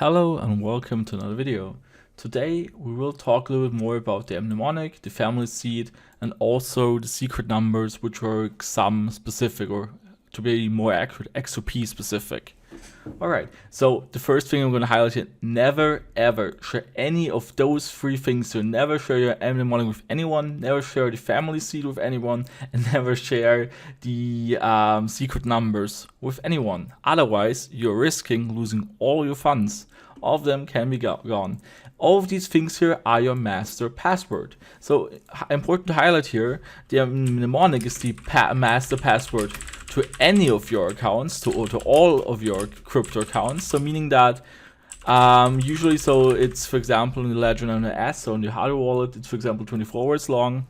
Hello and welcome to another video. Today we will talk a little bit more about the mnemonic, the family seed, and also the secret numbers, which are XAM specific, or to be more accurate, XRP specific. Alright, so the first thing I'm going to highlight here, never ever share any of those three things. So never share your mnemonic with anyone, never share the family seed with anyone, and never share the secret numbers with anyone. Otherwise, you're risking losing all your funds. All of them can be gone. All of these things here are your master password. So important to highlight here, the mnemonic is the master password to any of your accounts, to all of your crypto accounts. So meaning that usually, so it's, for example, in the ledger on the S, so in the hardware wallet, it's, for example, 24 words long.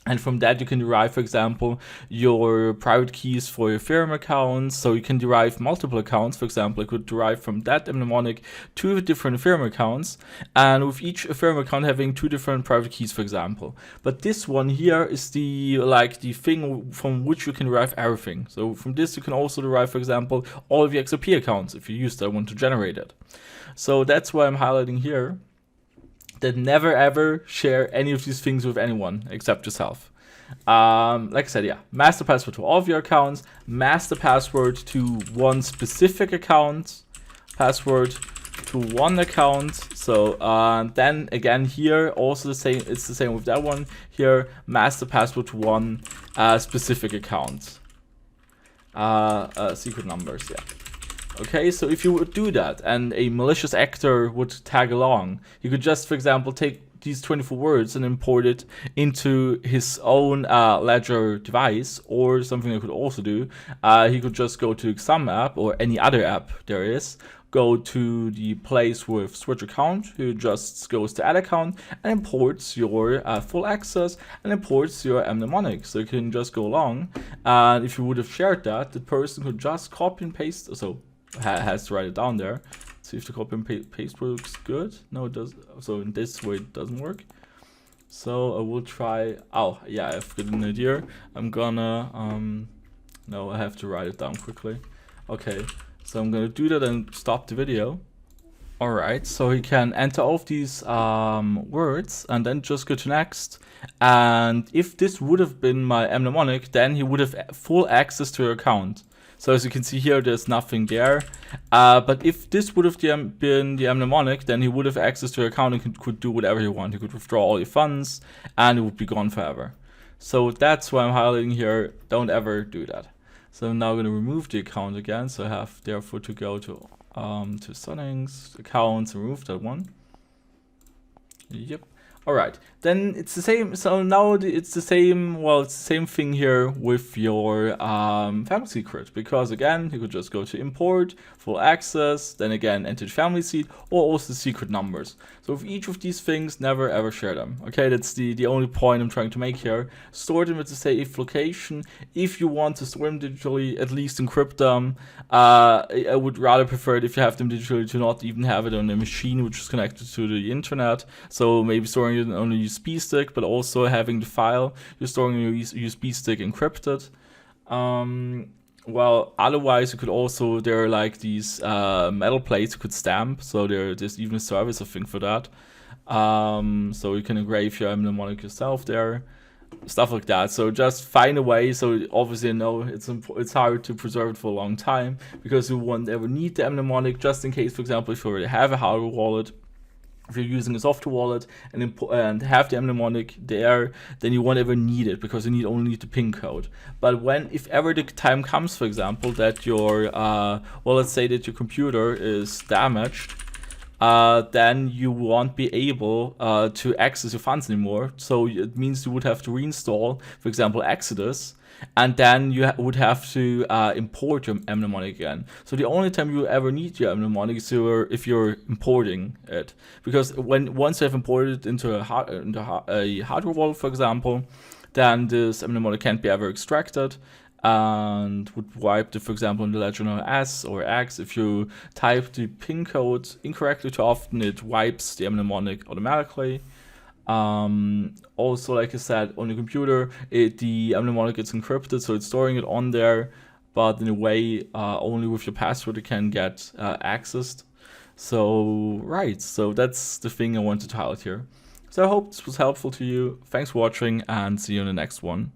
And from that, you can derive, for example, your private keys for your Ethereum accounts. So you can derive multiple accounts. For example, I could derive from that mnemonic 2 different Ethereum accounts, and with each Ethereum account having 2 different private keys, for example. But this one here is the thing from which you can derive everything. So from this, you can also derive, for example, all of your XRP accounts if you use that one to generate it. So that's why I'm highlighting here that never ever share any of these things with anyone except yourself. Like I said, yeah, master password to all of your accounts, master password to one specific account, password to one account. So then again here also the same, it's the same with that one here, master password to one specific account. Secret numbers, yeah. Okay, so if you would do that and a malicious actor would tag along, he could just, for example, take these 24 words and import it into his own ledger device, or something I could also do. He could just go to XAM app or any other app there is, go to the place with switch account, who just goes to add account and imports your full access and imports your mnemonic. So you can just go along, and if you would have shared that, the person could just copy and paste, so has to write it down there. See if the copy and paste works good. No, it does. So in this way it doesn't work. So I will try. Oh yeah, I've got an idea. I'm gonna no, I have to write it down quickly. Okay, so I'm gonna do that and stop the video. Alright, so he can enter all of these words and then just go to next. And if this would have been my mnemonic, then he would have full access to your account. So as you can see here, there's nothing there. But if this would have been the mnemonic, then he would have access to your account and could do whatever he wants. He could withdraw all your funds and it would be gone forever. So that's why I'm highlighting here, don't ever do that. So I'm now going to remove the account again. So I have therefore to go to settings, accounts, and remove that one. Yep. Alright, then it's the same. So now it's the same. Well, it's the same thing here with your family secret, because again, you could just go to import, full access, then again enter the family seed, or also secret numbers. So with each of these things, never ever share them. Okay, that's the only point I'm trying to make here. Store them at the safe location. If you want to store them digitally, at least encrypt them. I would rather prefer it if you have them digitally to not even have it on a machine which is connected to the internet. So maybe storing it on a USB stick, but also having the file you're storing on your USB stick encrypted. Well, otherwise you could also, there are like these metal plates you could stamp, so there's even a service I think for that. So you can engrave your mnemonic yourself there, stuff like that. So just find a way. So obviously I know it's hard to preserve it for a long time, because you won't ever need the mnemonic, just in case, for example, if you already have a hardware wallet. If you're using a software wallet and have the mnemonic there, then you won't ever need it, because you only need the PIN code. But if ever the time comes, for example, that your well, let's say that your computer is damaged, then you won't be able to access your funds anymore. So it means you would have to reinstall, for example, Exodus, and then you would have to import your mnemonic again. So the only time you ever need your mnemonic is if you're importing it, because once you have imported it into a hardware wallet, for example, then this mnemonic can't be ever extracted and would wipe for example, in the ledger S or X. If you type the PIN code incorrectly too often, it wipes the mnemonic automatically. Also, like I said, on your computer, the mnemonic gets encrypted, so it's storing it on there, but in a way only with your password it can get accessed. So, right, so that's the thing I wanted to highlight here. So I hope this was helpful to you. Thanks for watching, and see you in the next one.